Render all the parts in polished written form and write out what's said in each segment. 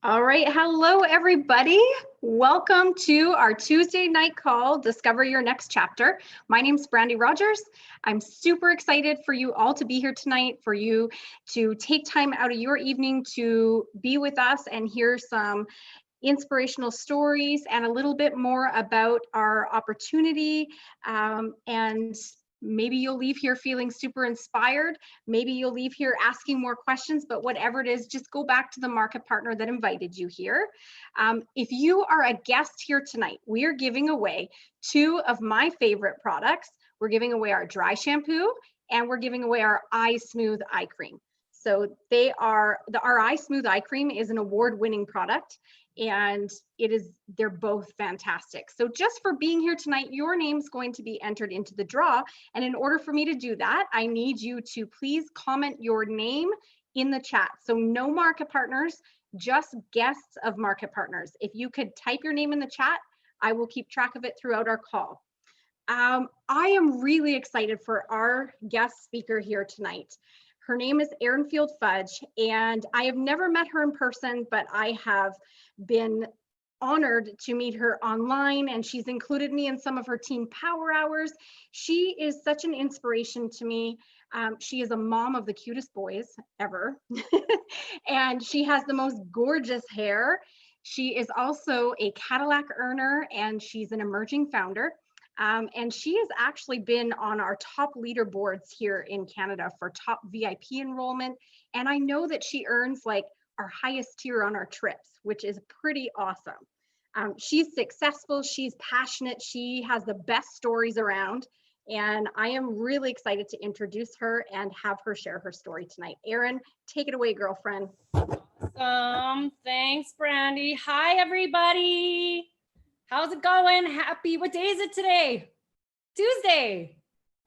All right. Hello, everybody. Welcome to our Tuesday night call, Discover Your Next Chapter. My name's Brandy Rogers. I'm super excited for you all to be here tonight, for you to take time out of your evening to be with us and hear some inspirational stories and a little bit more about our opportunity. And maybe you'll leave here feeling super inspired. Maybe you'll leave here asking more questions, but whatever it is, just go back to the market partner that invited you here. If you are a guest here tonight, we are giving away two of my favorite products. We're giving away our dry shampoo and we're giving away our Eye Smooth eye cream. So our Eye Smooth eye cream is an award-winning product, and they're both fantastic. So just for being here tonight, your name's going to be entered into the draw. And in order for me to do that, I need you to please comment your name in the chat. So no market partners, just guests of market partners. If you could type your name in the chat, I will keep track of it throughout our call. I am really excited for our guest speaker here tonight. Her name is Erin Fudge, and I have never met her in person, but I have been honored to meet her online, and she's included me in some of her team power hours. She is such an inspiration to me. She is a mom of the cutest boys ever, and she has the most gorgeous hair. She is also a Cadillac earner, and she's an emerging founder. And she has actually been on our top leaderboards here in Canada for top VIP enrollment. And I know that she earns like our highest tier on our trips, which is pretty awesome. She's successful, she's passionate, she has the best stories around. And I am really excited to introduce her and have her share her story tonight. Erin, take it away, girlfriend. Thanks, Brandy. Hi, everybody. How's it going? What day is it today? Tuesday.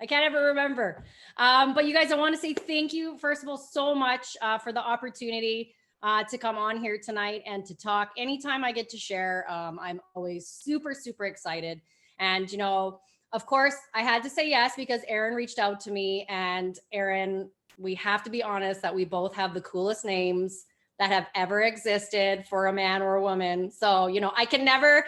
I can't ever remember. But you guys, I want to say thank you, first of all, so much for the opportunity to come on here tonight and to talk. Anytime I get to share, I'm always super, super excited. And, you know, of course, I had to say yes because Erin reached out to me. And Erin, we have to be honest that we both have the coolest names that have ever existed for a man or a woman. So, you know, I can never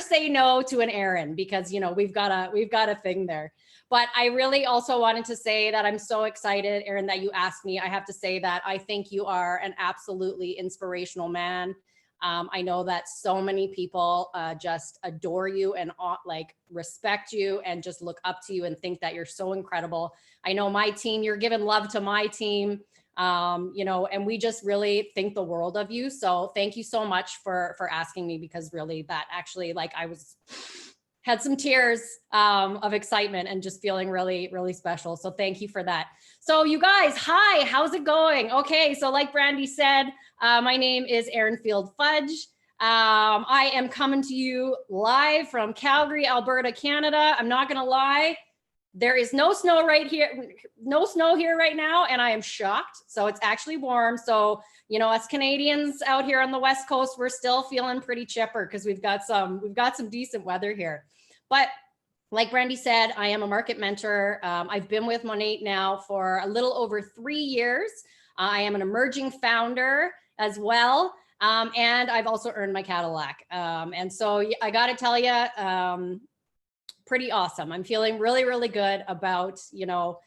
say no to an Erin because, you know, we've got a thing there. But I really also wanted to say that I'm so excited, Erin, that you asked me. I have to say that I think you are an absolutely inspirational man. I know that so many people just adore you and like respect you and just look up to you and think that you're so incredible. I know my team, you're giving love to my team. You know, and we just really think the world of you. So thank you so much for asking me, because really that actually, like, had some tears of excitement and just feeling really, really special. So thank you for that. So you guys, hi, how's it going? Okay, so like Brandy said, my name is Erin Fudge. I am coming to you live from Calgary, Alberta, Canada. I'm not gonna lie, there is no snow here right now, and I am shocked. So it's actually warm. So, you know, us Canadians out here on the West Coast, we're still feeling pretty chipper because we've got some decent weather here. But like Brandy said, I am a market mentor. I've been with Monate now for a little over 3 years. I am an emerging founder as well. And I've also earned my Cadillac. And so I got to tell you, pretty awesome. I'm feeling really, really good about, you know,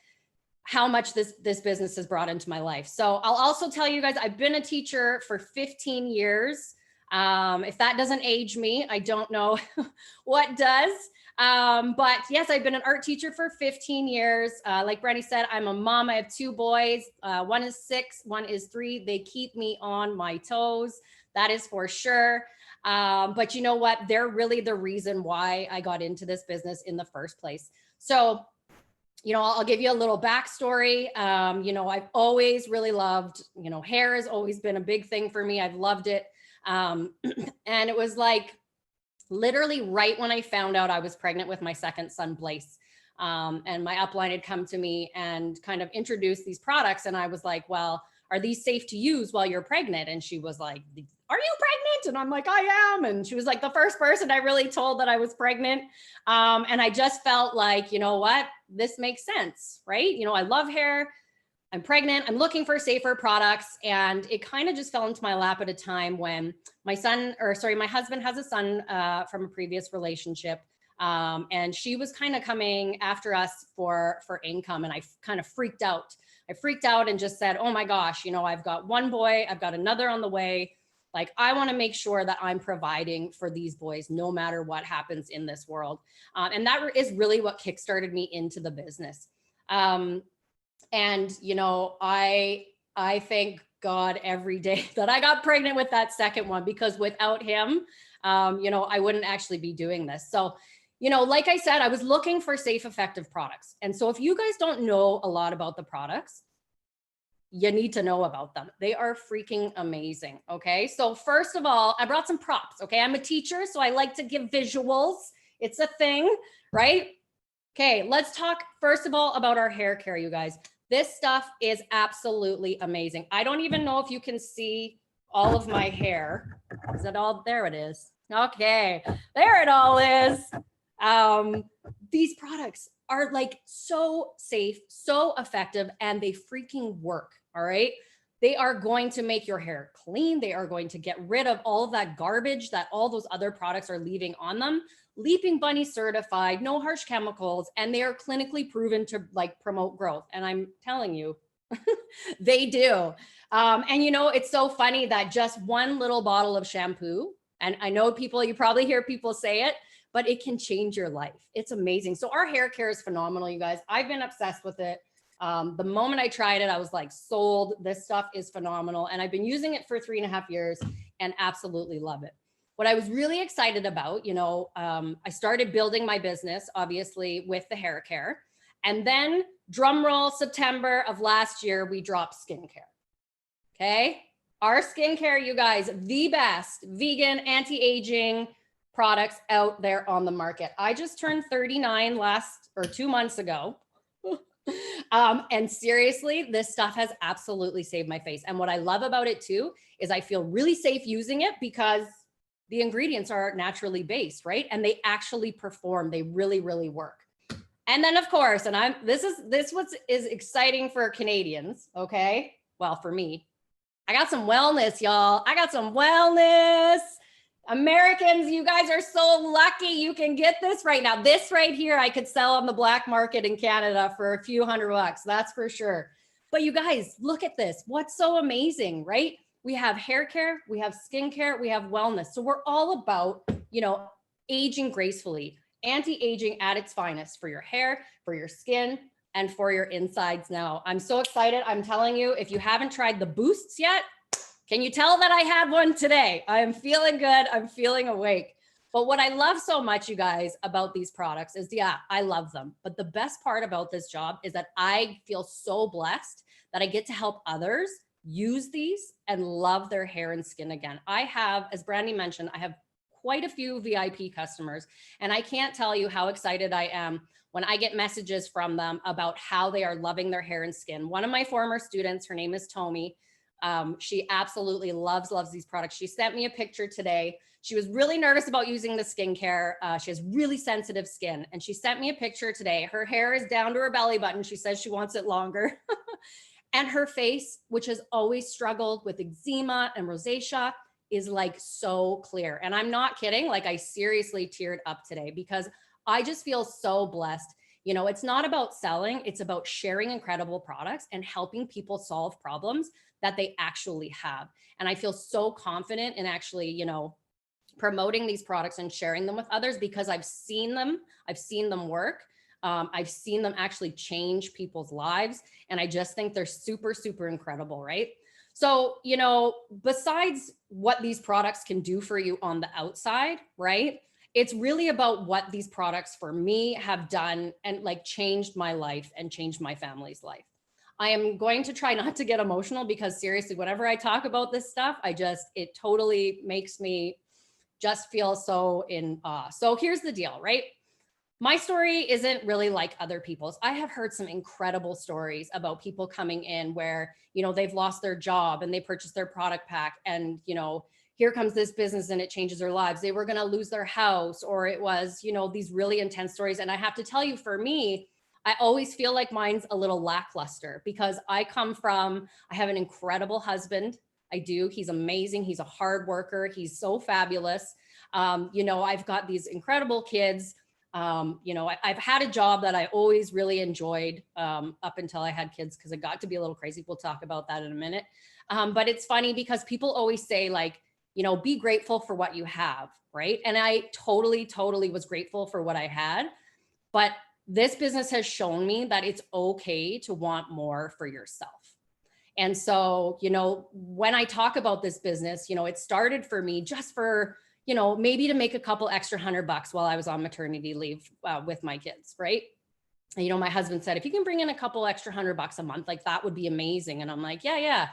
how much this business has brought into my life. So I'll also tell you guys, I've been a teacher for 15 years. If that doesn't age me, I don't know what does. But yes, I've been an art teacher for 15 years. Like Brandy said, I'm a mom. I have 2 boys. One is 6, one is 3. They keep me on my toes. That is for sure. But you know what? They're really the reason why I got into this business in the first place. So, you know, I'll give you a little backstory. You know, I've always really loved, you know, hair has always been a big thing for me. I've loved it. And it was like literally right when I found out I was pregnant with my second son, Blaze. And my upline had come to me and kind of introduced these products. And I was like, well, are these safe to use while you're pregnant? And she was like, are you pregnant? And I'm like, I am. And she was like the first person I really told that I was pregnant. And I just felt like, you know what, this makes sense, right? You know, I love hair. I'm pregnant, I'm looking for safer products. And it kind of just fell into my lap at a time when my husband has a son from a previous relationship. And she was kind of coming after us for income. And I kind of freaked out. I freaked out and just said, oh my gosh, I've got one boy, I've got another on the way. Like, I want to make sure that I'm providing for these boys, no matter what happens in this world. And that is really what kickstarted me into the business. And, I thank God every day that I got pregnant with that second one, because without him, I wouldn't actually be doing this. So, like I said, I was looking for safe, effective products. And so if you guys don't know a lot about the products, you need to know about them. They are freaking amazing. Okay. So first of all, I brought some props. Okay. I'm a teacher, so I like to give visuals. It's a thing, right? Okay. Let's talk first of all about our hair care, you guys. This stuff is absolutely amazing. I don't even know if you can see all of my hair. Is it all? There it is. Okay. There it all is. These products are like so safe, so effective, and they freaking work. All right. They are going to make your hair clean. They are going to get rid of all of that garbage that all those other products are leaving on them. Leaping Bunny certified, no harsh chemicals, and they are clinically proven to like promote growth. And I'm telling you, they do. And it's so funny that just one little bottle of shampoo, and I know you probably hear people say it, but it can change your life. It's amazing. So our hair care is phenomenal, you guys. I've been obsessed with it. The moment I tried it, I was like sold. This stuff is phenomenal. And I've been using it for 3.5 years and absolutely love it. What I was really excited about, I started building my business, obviously, with the hair care. And then drum roll, September of last year, we dropped skincare. Okay. Our skincare, you guys, the best vegan, anti-aging products out there on the market. I just turned 39 2 months ago. And seriously, this stuff has absolutely saved my face. And what I love about it too, is I feel really safe using it because the ingredients are naturally based, right? And they actually perform. They really, really work. And then of course, and this is exciting for Canadians. Okay. Well, for me, I got some wellness, y'all. I got some wellness. Americans, you guys are so lucky you can get this right now. This right here, I could sell on the black market in Canada for a few $100, that's for sure. But you guys, look at this. What's so amazing, right? We have hair care, we have skincare, we have wellness. So we're all about, aging gracefully, anti-aging at its finest for your hair, for your skin, and for your insides now. I'm so excited. I'm telling you, if you haven't tried the boosts yet, can you tell that I had one today? I am feeling good. I'm feeling awake. But what I love so much, you guys, about these products is, yeah, I love them. But the best part about this job is that I feel so blessed that I get to help others use these and love their hair and skin again. I have, as Brandy mentioned, I have quite a few VIP customers, and I can't tell you how excited I am when I get messages from them about how they are loving their hair and skin. One of my former students, her name is Tomi. She absolutely loves these products. She sent me a picture today. She was really nervous about using the skincare. She has really sensitive skin, and she sent me a picture today. Her hair is down to her belly button. She says she wants it longer. And her face, which has always struggled with eczema and rosacea, is like so clear. And I'm not kidding. Like, I seriously teared up today because I just feel so blessed. It's not about selling. It's about sharing incredible products and helping people solve problems that they actually have. And I feel so confident in actually, promoting these products and sharing them with others because I've seen them work. I've seen them actually change people's lives. And I just think they're super, super incredible, right? So, besides what these products can do for you on the outside, right? It's really about what these products for me have done and like changed my life and changed my family's life. I am going to try not to get emotional because seriously, whenever I talk about this stuff, it totally makes me just feel so in awe. So here's the deal, right? My story isn't really like other people's. I have heard some incredible stories about people coming in where, they've lost their job and they purchased their product pack and, here comes this business and it changes their lives. They were going to lose their house, or it was, these really intense stories. And I have to tell you, for me, I always feel like mine's a little lackluster because I have an incredible husband. I do. He's amazing. He's a hard worker. He's so fabulous. I've got these incredible kids. I've had a job that I always really enjoyed up until I had kids because it got to be a little crazy. We'll talk about that in a minute. But it's funny because people always say like, be grateful for what you have, right? And I totally, totally was grateful for what I had. But this business has shown me that it's okay to want more for yourself. And so, when I talk about this business, it started for me just for, maybe to make a couple extra $100 while I was on maternity leave with my kids, right? And, my husband said, if you can bring in a couple extra $100 a month, like that would be amazing. And I'm like, yeah.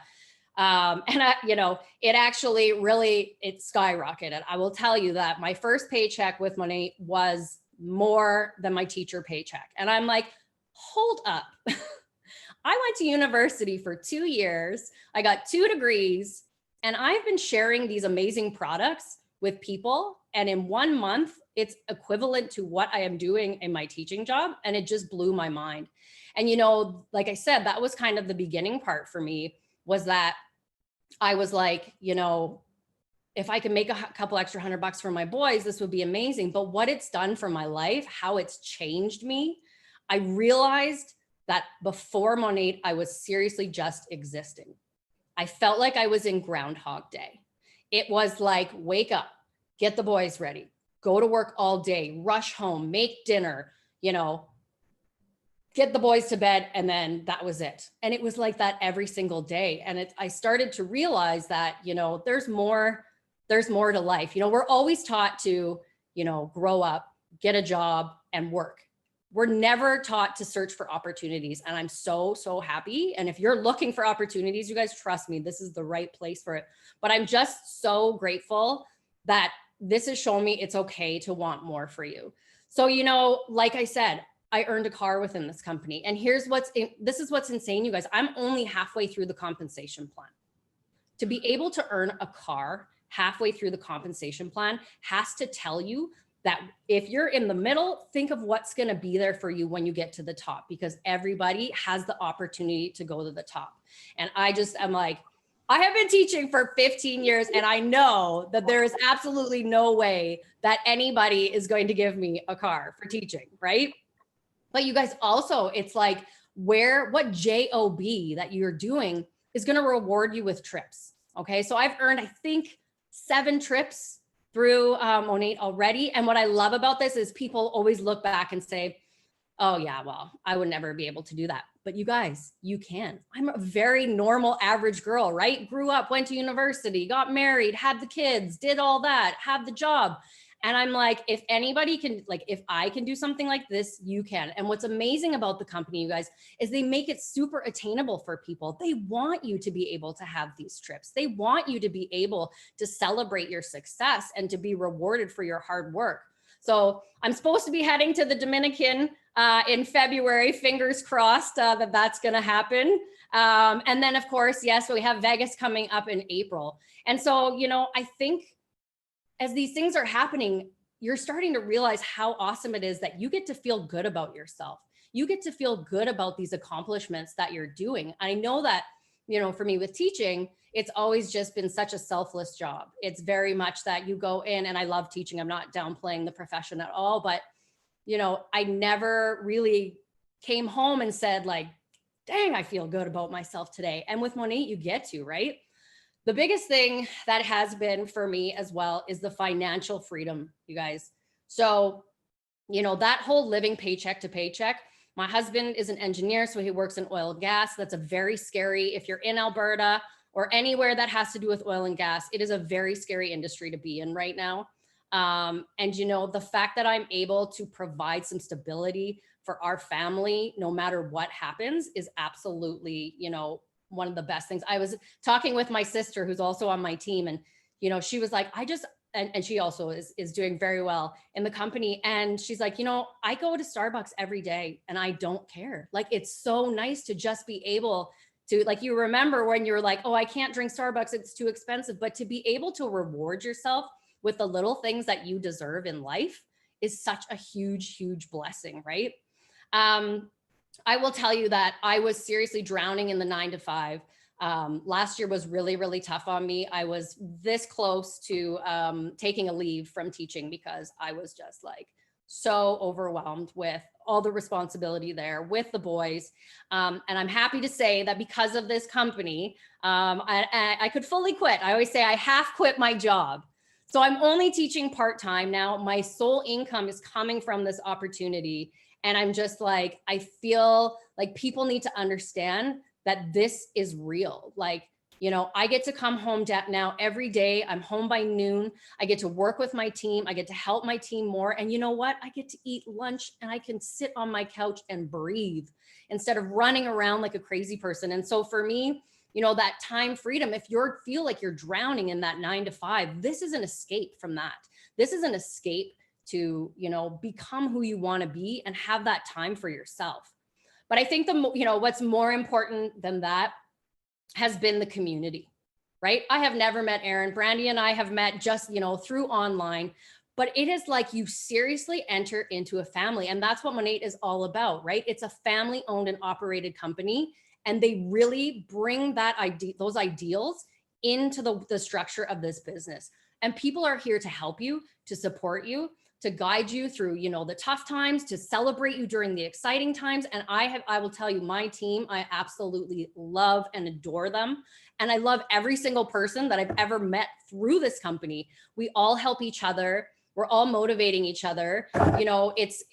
It actually it skyrocketed. I will tell you that my first paycheck with money was more than my teacher paycheck. And I'm like, hold up. I went to university for 2 years. I got 2 degrees and I've been sharing these amazing products with people. And in 1 month, it's equivalent to what I am doing in my teaching job. And it just blew my mind. And, like I said, that was kind of the beginning part for me, was that I was like, if I can make a couple extra $100 for my boys, this would be amazing. But what it's done for my life, how it's changed me, I realized that before Monat, I was seriously just existing. I felt like I was in Groundhog Day. It was like, wake up, get the boys ready, go to work all day, rush home, make dinner, get the boys to bed, and then that was it. And it was like that every single day. And I started to realize that, there's more to life. We're always taught to, grow up, get a job, and work. We're never taught to search for opportunities. And I'm so, so happy. And if you're looking for opportunities, you guys, trust me, this is the right place for it. But I'm just so grateful that this has shown me it's okay to want more for you. So, like I said, I earned a car within this company. And this is what's insane, you guys. I'm only halfway through the compensation plan. To be able to earn a car halfway through the compensation plan has to tell you that if you're in the middle, think of what's going to be there for you when you get to the top, because everybody has the opportunity to go to the top. And I'm like, I have been teaching for 15 years and I know that there is absolutely no way that anybody is going to give me a car for teaching, right? But you guys also, it's like what job that you're doing is going to reward you with trips. Okay. So I've earned, I think, 7 trips through Monat already. And what I love about this is people always look back and say, oh yeah, well, I would never be able to do that. But you guys, you can. I'm a very normal, average girl, right? Grew up, went to university, got married, had the kids, did all that, had the job. And I'm like, if anybody can, if I can do something like this, you can. And what's amazing about the company, you guys, is they make it super attainable for people. They want you to be able to have these trips. They want you to be able to celebrate your success and to be rewarded for your hard work. So I'm supposed to be heading to the Dominican in February, fingers crossed that that's going to happen. And then, of course, yes, we have Vegas coming up in April. And so, I think as these things are happening, you're starting to realize how awesome it is that you get to feel good about yourself. You get to feel good about these accomplishments that you're doing. I know that, for me with teaching, it's always just been such a selfless job. It's very much that you go in, and I love teaching. I'm not downplaying the profession at all, but, I never really came home and said like, dang, I feel good about myself today. And with Monat, you get to, right? The biggest thing that has been for me as well is the financial freedom, you guys. So, that whole living paycheck to paycheck, my husband is an engineer, so he works in oil and gas. That's a very scary, if you're in Alberta or anywhere that has to do with oil and gas, it is a very scary industry to be in right now. And, the fact that I'm able to provide some stability for our family, no matter what happens, is absolutely, one of the best things. I was talking with my sister, who's also on my team, and, she was like, and she also is doing very well in the company. And she's like, I go to Starbucks every day and I don't care. Like, it's so nice to just be able to, like, you remember when you're like, oh, I can't drink Starbucks, it's too expensive. But to be able to reward yourself with the little things that you deserve in life is such a huge, huge blessing, right? I will tell you that I was seriously drowning in the 9 to 5. Last year was really, really tough on me. I was this close to taking a leave from teaching because I was just like so overwhelmed with all the responsibility there with the boys. And I'm happy to say that because of this company, I could fully quit. I always say I half quit my job. So I'm only teaching part-time now. My sole income is coming from this opportunity. And I'm just like, I feel like people need to understand that this is real. Like, you know, I get to come home now every day. I'm home by noon. I get to work with my team. I get to help my team more. And you know what? I get to eat lunch and I can sit on my couch and breathe instead of running around like a crazy person. And so for me, you know, that time freedom, if you feel like you're drowning in that 9 to 5, this is an escape from that. This is an escape to, you know, become who you want to be and have that time for yourself. But I think you know, what's more important than that has been the community, right? I have never met Erin. Brandy and I have met just, you know, through online, but it is like you seriously enter into a family. And that's what Monate is all about, right? It's a family owned and operated company. And they really bring those ideals into the structure of this business. And people are here to help you, to support you, to guide you through, you know, the tough times, to celebrate you during the exciting times. And I will tell you, my team, I absolutely love and adore them. And I love every single person that I've ever met through this company. We all help each other. We're all motivating each other. You know, it's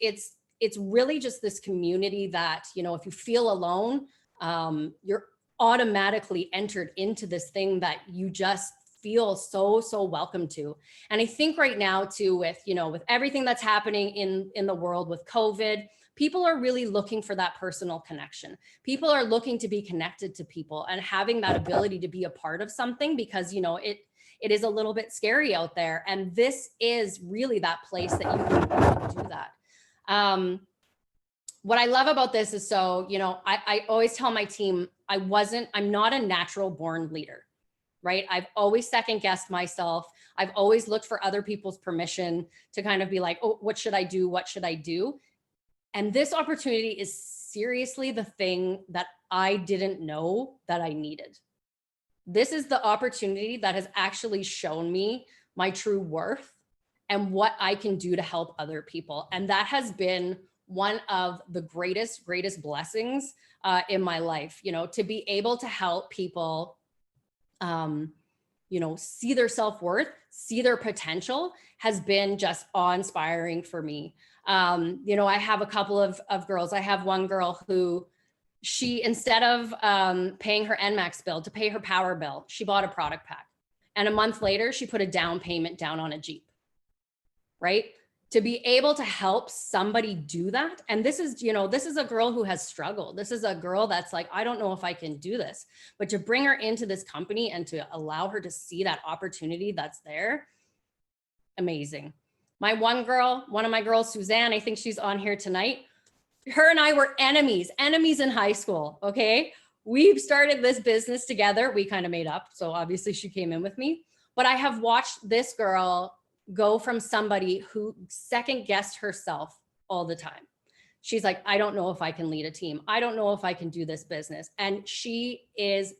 really just this community that, you know, if you feel alone, you're automatically entered into this thing that you just feel so welcome to. And I think right now too, with, you know, with everything that's happening in the world with COVID, people are really looking for that personal connection. People are looking to be connected to people and having that ability to be a part of something, because, you know, it is a little bit scary out there. And this is really that place that you can do that. What I love about this is, so, you know, I always tell my team, I'm not a natural born leader. Right? I've always second guessed myself. I've always looked for other people's permission to kind of be like, oh, what should I do? What should I do? And this opportunity is seriously the thing that I didn't know that I needed. This is the opportunity that has actually shown me my true worth and what I can do to help other people. And that has been one of the greatest blessings in my life, you know, to be able to help people you know, see their self-worth, see their potential, has been just awe-inspiring for me. You know, I have a couple of girls. I have one girl who, she, instead of paying her NMAX bill to pay her power bill, she bought a product pack. And a month later, she put a down payment down on a Jeep, right? To be able to help somebody do that. And this is, you know, this is a girl who has struggled. This is a girl that's like, I don't know if I can do this, but to bring her into this company and to allow her to see that opportunity that's there, amazing. My one girl, one of my girls, Suzanne, I think she's on here tonight. Her and I were enemies in high school. Okay. We've started this business together. We kind of made up. So obviously she came in with me, but I have watched this girl go from somebody who second guessed herself all the time. She's like, I don't know if I can lead a team. I don't know if I can do this business. And she is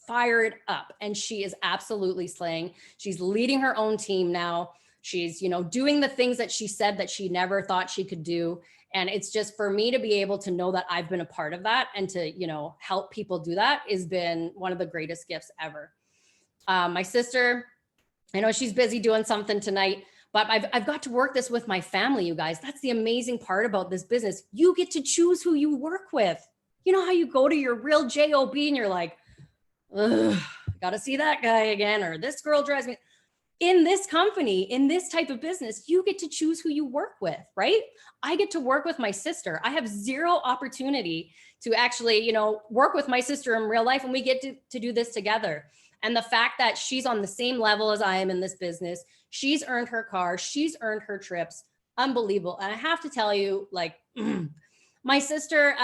fired up and she is absolutely slaying. She's leading her own team now. She's, you know, doing the things that she said that she never thought she could do. And it's just, for me to be able to know that I've been a part of that and to, you know, help people do that has been one of the greatest gifts ever. My sister, I know she's busy doing something tonight, but I've got to work this with my family, you guys. That's the amazing part about this business. You get to choose who you work with. You know how you go to your real job and you're like, ugh, gotta see that guy again, or this girl drives me. In this company, in this type of business, you get to choose who you work with, right? I get to work with my sister. I have zero opportunity to actually, you know, work with my sister in real life, and we get to do this together. And the fact that she's on the same level as I am in this business, she's earned her car, she's earned her trips, unbelievable. And I have to tell you, like, my sister,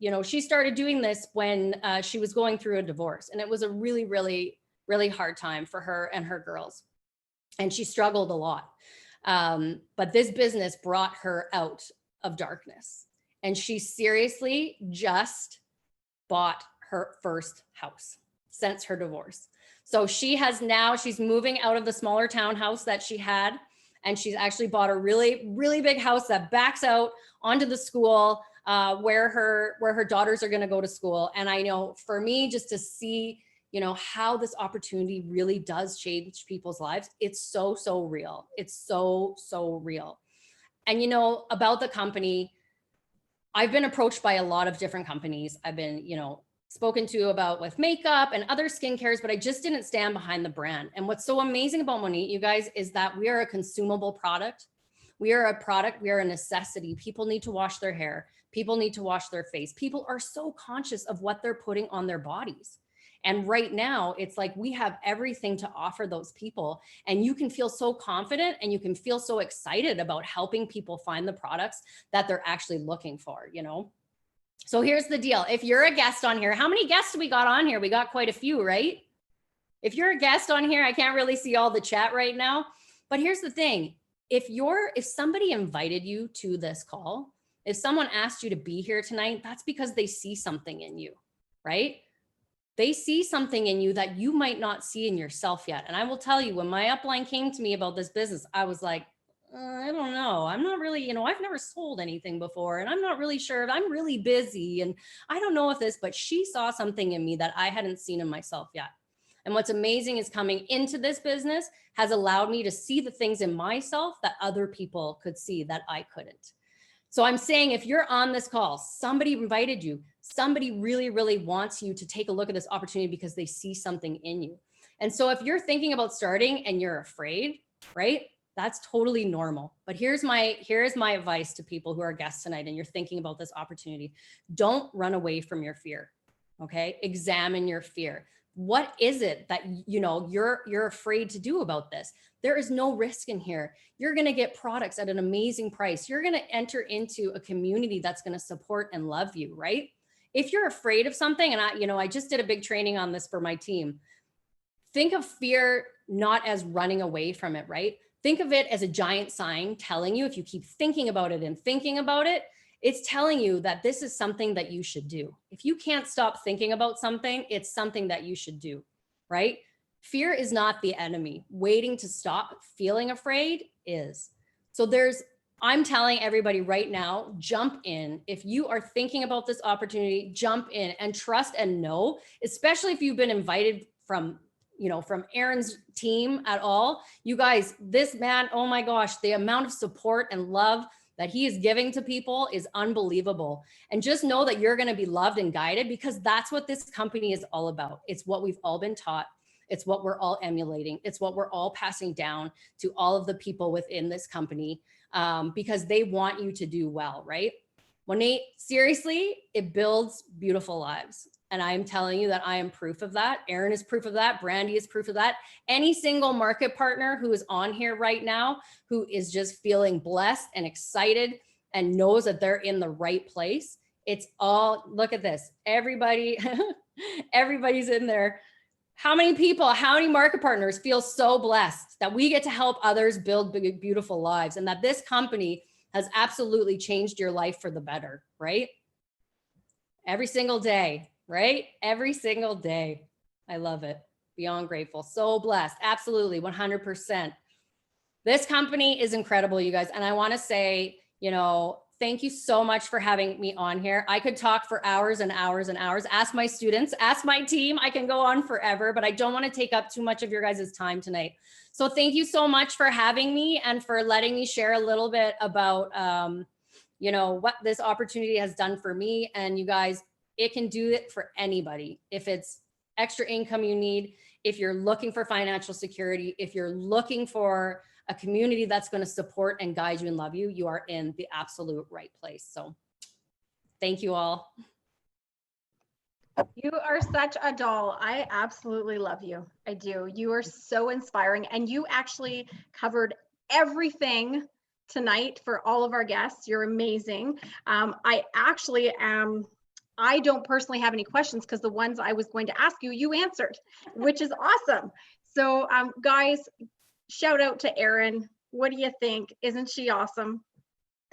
you know, she started doing this when she was going through a divorce, and it was a really hard time for her and her girls. And she struggled a lot. But this business brought her out of darkness. And she seriously just bought her first house since her divorce. So she's moving out of the smaller townhouse that she had. And she's actually bought a really, really big house that backs out onto the school where her daughters are going to go to school. And I know for me, just to see, how this opportunity really does change people's lives, it's so, so real. It's so, so real. And about the company, I've been approached by a lot of different companies. I've been, spoken to about with makeup and other skincares, but I just didn't stand behind the brand. And what's so amazing about Monat, you guys, is that we are a consumable product. We are a product, we are a necessity. People need to wash their hair. People need to wash their face. People are so conscious of what they're putting on their bodies. And right now, it's like we have everything to offer those people. And you can feel so confident and you can feel so excited about helping people find the products that they're actually looking for, So here's the deal. If you're a guest on here, how many guests do we got on here? We got quite a few, right? If you're a guest on here, I can't really see all the chat right now, but here's the thing. If somebody invited you to this call, if someone asked you to be here tonight, that's because they see something in you, right? They see something in you that you might not see in yourself yet. And I will tell you, when my upline came to me about this business, I was like, I don't know. I'm not really, I've never sold anything before, and I'm not really sure if I'm really busy. And I don't know if this, but she saw something in me that I hadn't seen in myself yet. And what's amazing is coming into this business has allowed me to see the things in myself that other people could see that I couldn't. So I'm saying, if you're on this call, somebody invited you, somebody really, really wants you to take a look at this opportunity because they see something in you. And so if you're thinking about starting and you're afraid, right? That's totally normal. But here's my advice to people who are guests tonight and you're thinking about this opportunity. Don't run away from your fear. Okay? Examine your fear. What is it that you're afraid to do about this? There is no risk in here. You're going to get products at an amazing price. You're going to enter into a community that's going to support and love you, right? If you're afraid of something, and I just did a big training on this for my team. Think of fear not as running away from it, right? Think of it as a giant sign telling you, if you keep thinking about it and thinking about it, it's telling you that this is something that you should do. If you can't stop thinking about something, it's something that you should do, right? Fear is not the enemy. Waiting to stop feeling afraid is. So I'm telling everybody right now, jump in. If you are thinking about this opportunity, jump in and trust and know, especially if you've been invited from Erin's team at all. You guys, this man, oh my gosh, the amount of support and love that he is giving to people is unbelievable. And just know that you're going to be loved and guided, because that's what this company is all about. It's what we've all been taught. It's what we're all emulating. It's what we're all passing down to all of the people within this company, because they want you to do well, right? Monat, seriously, it builds beautiful lives. And I'm telling you that I am proof of that. Erin is proof of that. Brandy is proof of that. Any single market partner who is on here right now, who is just feeling blessed and excited and knows that they're in the right place. It's all, look at this. Everybody, everybody's in there. How many people, how many market partners feel so blessed that we get to help others build big, beautiful lives, and that this company has absolutely changed your life for the better, right? Every single day. Right? Every single day. I love it. Beyond grateful. So blessed. Absolutely. 100%. This company is incredible, you guys. And I want to say, thank you so much for having me on here. I could talk for hours and hours and hours. Ask my students, ask my team. I can go on forever, but I don't want to take up too much of your guys' time tonight. So thank you so much for having me and for letting me share a little bit about, what this opportunity has done for me. And you guys, it can do it for anybody. If it's extra income you need, if you're looking for financial security, if you're looking for a community that's going to support and guide you and love you, you are in the absolute right place. So thank you all. You are such a doll. I absolutely love you. I do. You are so inspiring, and you actually covered everything tonight for all of our guests. You're amazing. I don't personally have any questions, because the ones I was going to ask you, you answered, which is awesome. So guys, shout out to Erin. What do you think? Isn't she awesome?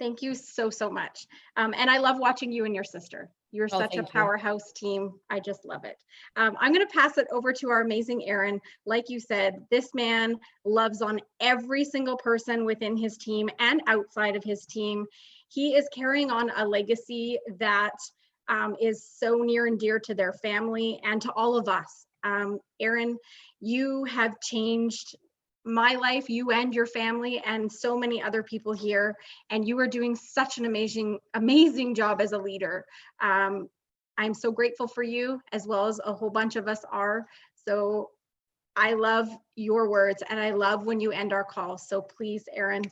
Thank you so, so much. And I love watching you and your sister. You're Oh, such a thank you. powerhouse team. I just love it. I'm going to pass it over to our amazing Erin. Like you said, this man loves on every single person within his team and outside of his team. He is carrying on a legacy that is so near and dear to their family and to all of us. Erin, you have changed my life, you and your family, and so many other people here. And you are doing such an amazing job as a leader. I'm so grateful for you, as well as a whole bunch of us are. So I love your words, and I love when you end our call. So please, Erin,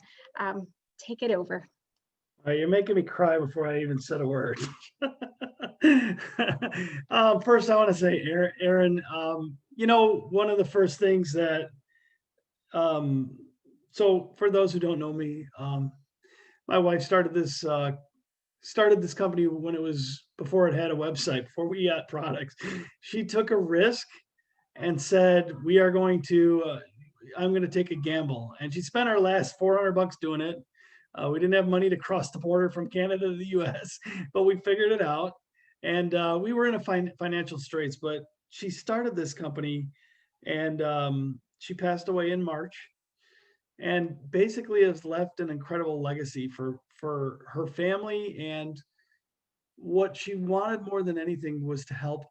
take it over. All right, you're making me cry before I even said a word. First, I want to say, Erin, one of the first things that, so for those who don't know me, my wife started this company when it was before it had a website, before we had products. She took a risk and said, I'm going to take a gamble. And she spent our last $400 doing it. We didn't have money to cross the border from Canada to the US, but we figured it out. And we were in a financial straits, but she started this company, and she passed away in March, and basically has left an incredible legacy for her family. And what she wanted more than anything was to help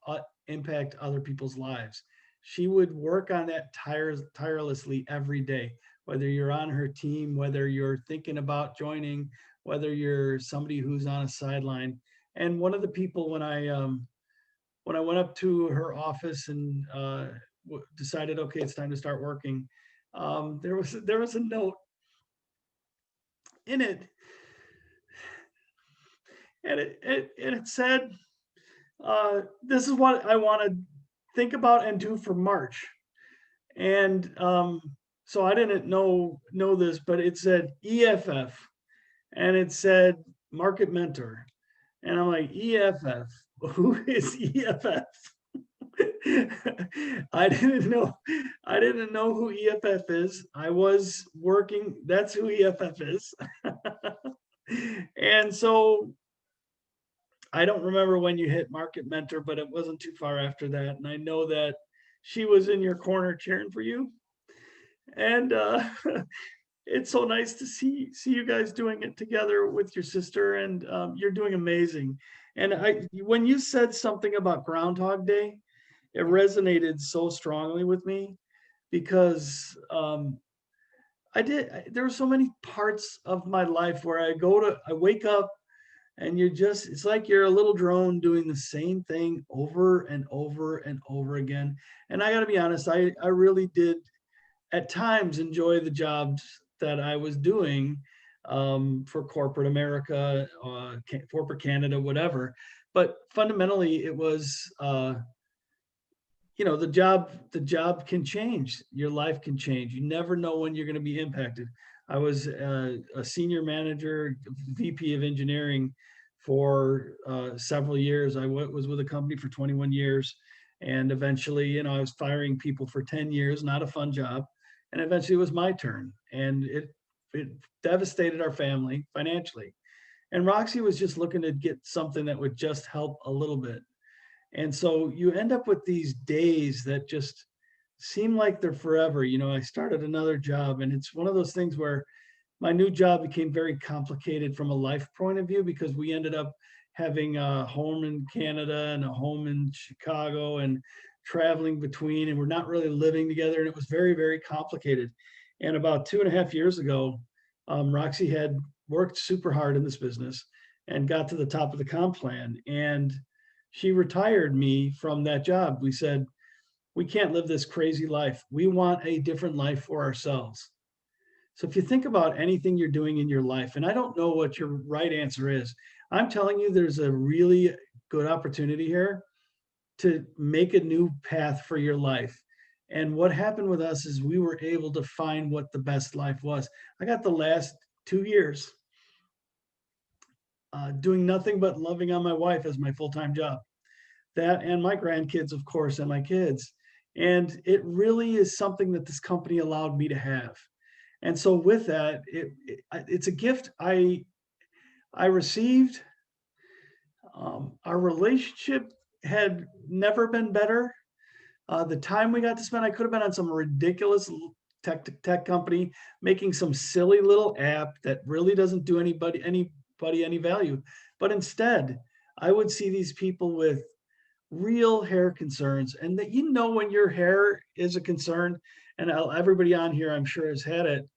impact other people's lives. She would work on that tirelessly every day, whether you're on her team, whether you're thinking about joining, whether you're somebody who's on a sideline. And one of the people, when I went up to her office and decided, okay, it's time to start working, there was a note in it, and it said, this is what I want to think about and do for March. And so I didn't know this, but it said EFF, and it said market mentor. And I'm like, EFF, who is EFF? I didn't know who EFF is. I was working, that's who EFF is. And so I don't remember when you hit market mentor, but it wasn't too far after that. And I know that she was in your corner cheering for you. And it's so nice to see you guys doing it together with your sister, and you're doing amazing. And when you said something about Groundhog Day, it resonated so strongly with me, because there were so many parts of my life where I wake up, and it's like you're a little drone doing the same thing over and over and over again. And I got to be honest, I really did at times enjoy the jobs that I was doing for corporate America, corporate Canada, whatever. But fundamentally, it was, the job can change. Your life can change. You never know when you're going to be impacted. I was a senior manager, VP of engineering for several years. I was with a company for 21 years. And eventually, I was firing people for 10 years, not a fun job. And eventually it was my turn, and it devastated our family financially. And Roxy was just looking to get something that would just help a little bit. And so you end up with these days that just seem like they're forever. I started another job, and it's one of those things where my new job became very complicated from a life point of view, because we ended up having a home in Canada and a home in Chicago, and traveling between, and we're not really living together. And it was very, very complicated. And about 2.5 years ago, Roxy had worked super hard in this business and got to the top of the comp plan. And she retired me from that job. We said, we can't live this crazy life. We want a different life for ourselves. So if you think about anything you're doing in your life, and I don't know what your right answer is, I'm telling you, there's a really good opportunity here to make a new path for your life. And what happened with us is we were able to find what the best life was. I got the last 2 years doing nothing but loving on my wife as my full-time job. That, and my grandkids, of course, and my kids. And it really is something that this company allowed me to have. And so with that, it's a gift. I received. Our relationship had never been better. The time we got to spend, I could have been on some ridiculous tech company making some silly little app that really doesn't do anybody any value. But instead, I would see these people with real hair concerns, and that when your hair is a concern, and everybody on here I'm sure has had it,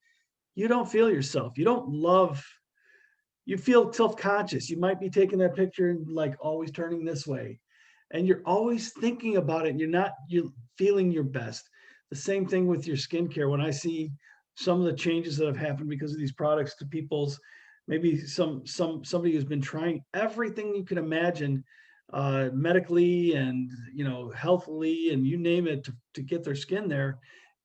you don't feel yourself. You don't love. You feel self-conscious. You might be taking that picture and like always turning this way, and you're always thinking about it. And you're feeling your best. The same thing with your skincare. When I see some of the changes that have happened because of these products to people's, maybe somebody who's been trying everything you can imagine, medically and healthily and you name it, to get their skin there,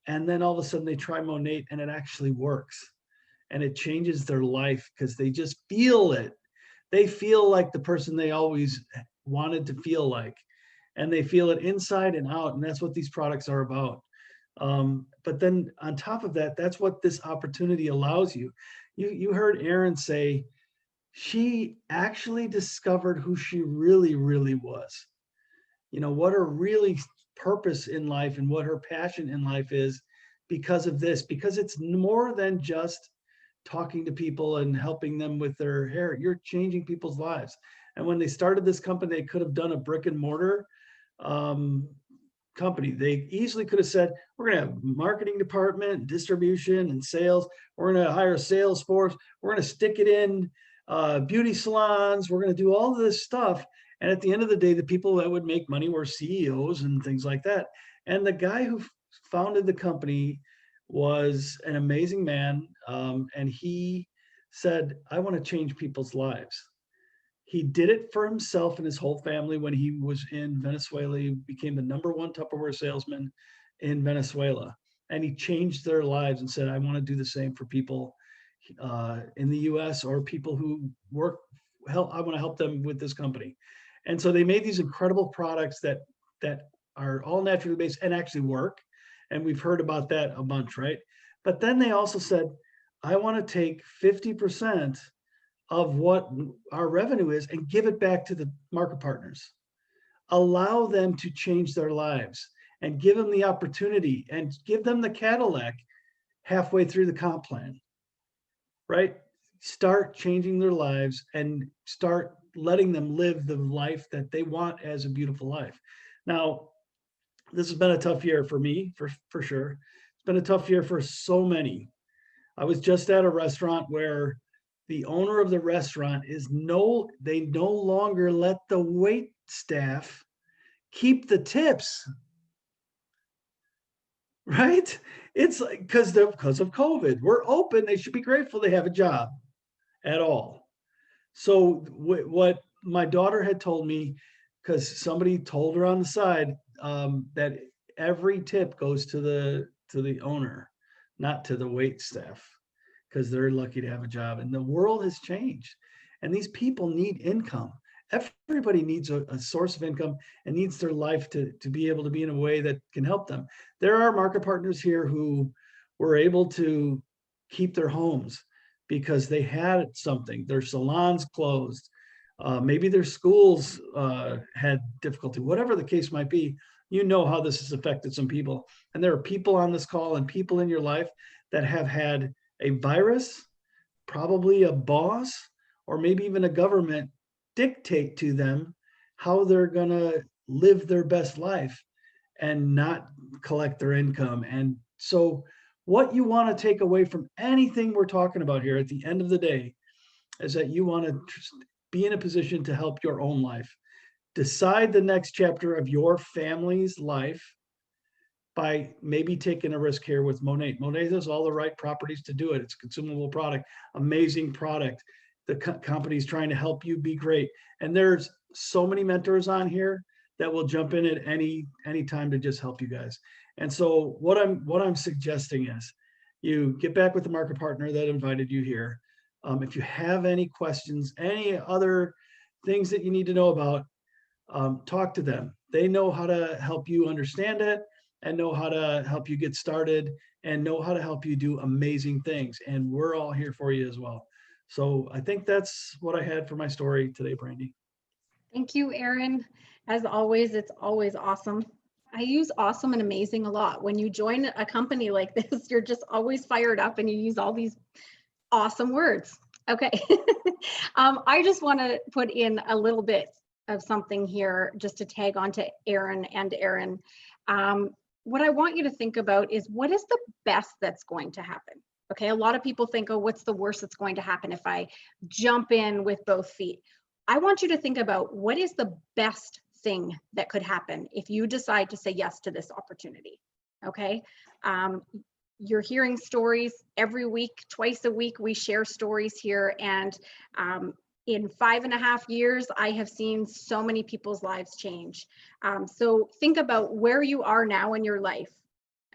and then all of a sudden they try Monate and it actually works, and it changes their life because they just feel it. They feel like the person they always wanted to feel like, and they feel it inside and out. And that's what these products are about. But then on top of that, that's what this opportunity allows you. You heard Erin say she actually discovered who she really, really was. What her really purpose in life and what her passion in life is because of this, because it's more than just talking to people and helping them with their hair. You're changing people's lives. And when they started this company, they could have done a brick and mortar company. They easily could have said, we're going to have marketing department, distribution, and sales. We're going to hire a sales force. We're going to stick it in beauty salons. We're going to do all of this stuff. And at the end of the day, the people that would make money were CEOs and things like that. And the guy who founded the company was an amazing man. And he said, I want to change people's lives. He did it for himself and his whole family when he was in Venezuela. He became the #1 Tupperware salesman in Venezuela. And he changed their lives and said, I want to do the same for people in the US or people who I want to help them with this company. And so they made these incredible products that are all naturally based and actually work. And we've heard about that a bunch, right? But then they also said, I want to take 50% of what our revenue is and give it back to the market partners. Allow them to change their lives and give them the opportunity and give them the Cadillac halfway through the comp plan, right? Start changing their lives and start letting them live the life that they want as a beautiful life. Now, this has been a tough year for me, for sure. It's been a tough year for so many. I was just at a restaurant where the owner of the restaurant they no longer let the wait staff keep the tips, right? It's like, because of COVID, we're open. They should be grateful they have a job at all. So what my daughter had told me, because somebody told her on the side, that every tip goes to the owner, not to the wait staff, because they're lucky to have a job. And the world has changed, and these people need income. Everybody needs a source of income and needs their life to be able to be in a way that can help them. There are market partners here who were able to keep their homes because they had something. Their salons closed. Maybe their schools had difficulty, whatever the case might be. You know how this has affected some people. And there are people on this call and people in your life that have had a virus, probably a boss, or maybe even a government dictate to them how they're going to live their best life and not collect their income. And so what you want to take away from anything we're talking about here at the end of the day is that you want to be in a position to help your own life. Decide the next chapter of your family's life by maybe taking a risk here with Monate. Monate has all the right properties to do it. It's a consumable product, amazing product. The company's trying to help you be great. And there's so many mentors on here that will jump in at any time to just help you guys. And so what I'm suggesting is you get back with the market partner that invited you here. If you have any questions, any other things that you need to know about, talk to them. They know how to help you understand it and know how to help you get started and know how to help you do amazing things. And we're all here for you as well. So I think that's what I had for my story today, Brandy. Thank you, Erin. As always, it's always awesome. I use awesome and amazing a lot. When you join a company like this, you're just always fired up and you use all these awesome words. Okay. I just want to put in a little bit of something here just to tag on to Erin and Erin. What I want you to think about is, what is the best that's going to happen? Okay, a lot of people think, oh, what's the worst that's going to happen if I jump in with both feet? I want you to think about, what is the best thing that could happen if you decide to say yes to this opportunity? Okay. You're hearing stories every week, twice a week, we share stories here. And in 5.5 years, I have seen so many people's lives change. So think about where you are now in your life,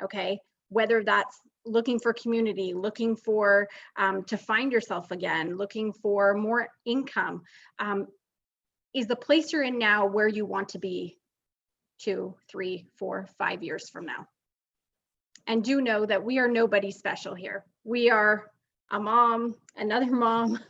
okay? Whether that's looking for community, looking for to find yourself again, looking for more income. Is the place you're in now where you want to be 2, 3, 4, 5 years from now? And do know that we are nobody special here. We are a mom, another mom.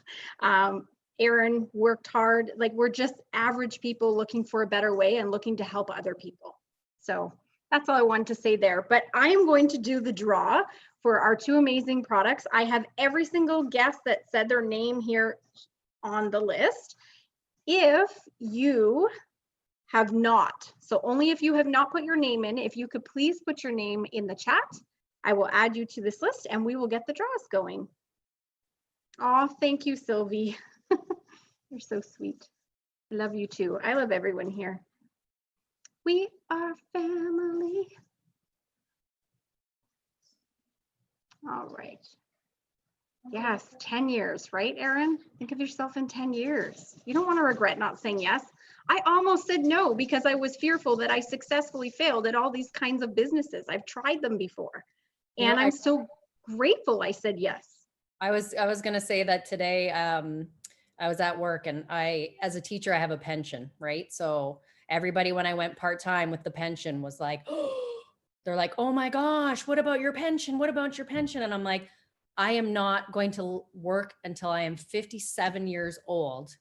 Erin worked hard. Like, we're just average people looking for a better way and looking to help other people. So that's all I wanted to say there. But I am going to do the draw for our 2 amazing products. I have every single guest that said their name here on the list. If you have not, so only if you have not put your name in, if you could please put your name in the chat, I will add you to this list and we will get the draws going. Oh, thank you, Sylvie. You're so sweet. I love you too. I love everyone here. We are family. All right. Yes, 10 years, right, Erin? Think of yourself in 10 years. You don't want to regret not saying yes. I almost said no because I was fearful that I successfully failed at all these kinds of businesses. I've tried them before. And I'm so grateful I said yes. I was going to say that today. I was at work, and as a teacher, I have a pension, right? So everybody, when I went part-time with the pension, was like, oh, they're like, oh my gosh, what about your pension? What about your pension? And I'm like, I am not going to work until I am 57 years old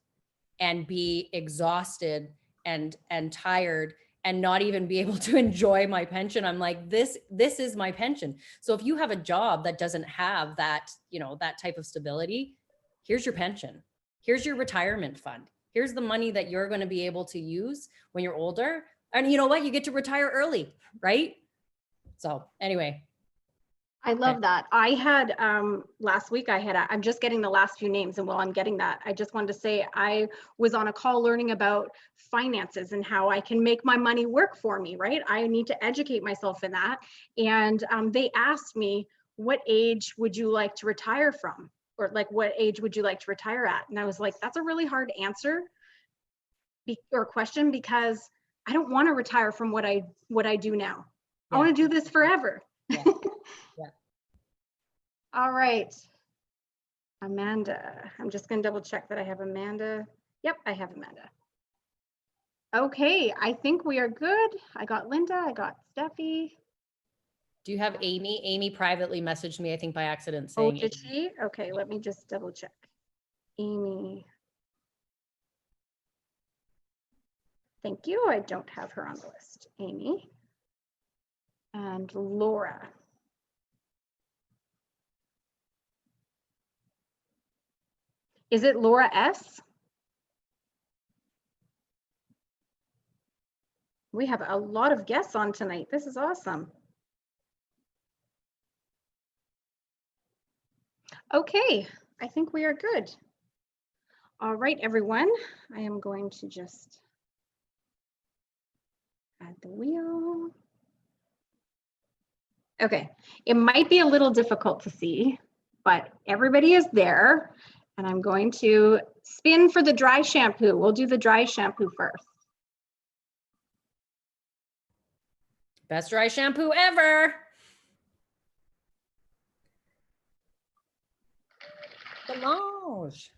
and be exhausted and tired and not even be able to enjoy my pension. I'm like, this is my pension. So if you have a job that doesn't have that, that type of stability, here's your pension. Here's your retirement fund. Here's the money that you're going to be able to use when you're older. And you know what? You get to retire early, right? So anyway. I love that. I had last week, I'm just getting the last few names, and while I'm getting that, I just wanted to say I was on a call learning about finances and how I can make my money work for me, right? I need to educate myself in that. And they asked me, what age would you like to retire from? Or like, what age would you like to retire at? And I was like, that's a really hard answer or question, because I don't want to retire from what I do now. Yeah. I want to do this forever. Yeah. Yeah. All right, Amanda. I'm just going to double check that I have Amanda. Yep, I have Amanda. Okay, I think we are good. I got Linda, I got Steffi. Do you have Amy? Amy privately messaged me, I think by accident, saying. Oh, did she? Okay, let me just double check. Amy. Thank you. I don't have her on the list. Amy. And Laura. Is it Laura S? We have a lot of guests on tonight. This is awesome. Okay, I think we are good. All right, everyone. I am going to just add the wheel. Okay, it might be a little difficult to see, but everybody is there. And I'm going to spin for the dry shampoo. We'll do the dry shampoo first. Best dry shampoo ever. Solange.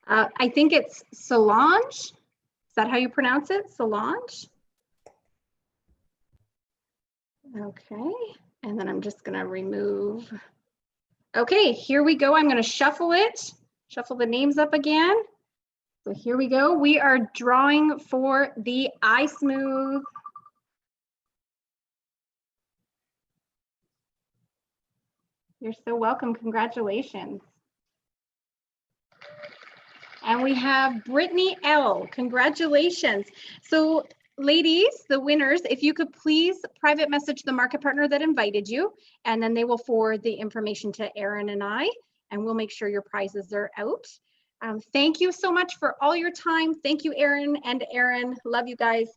I think it's Solange. Is that how you pronounce it? Solange? Okay, and then I'm just gonna remove Okay, here we go. I'm going to shuffle the names up again. So here we go. We are drawing for the iSmooth. You're so welcome. Congratulations. And we have Brittany L. Congratulations. So ladies, the winners, if you could please private message the market partner that invited you, and then they will forward the information to Erin and I, and we'll make sure your prizes are out. Thank you so much for all your time. Thank you, Erin and Erin. Love you guys.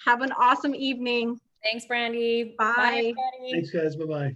Have an awesome evening. Thanks, Brandy. Bye. Bye, everybody. Thanks, guys. Bye-bye.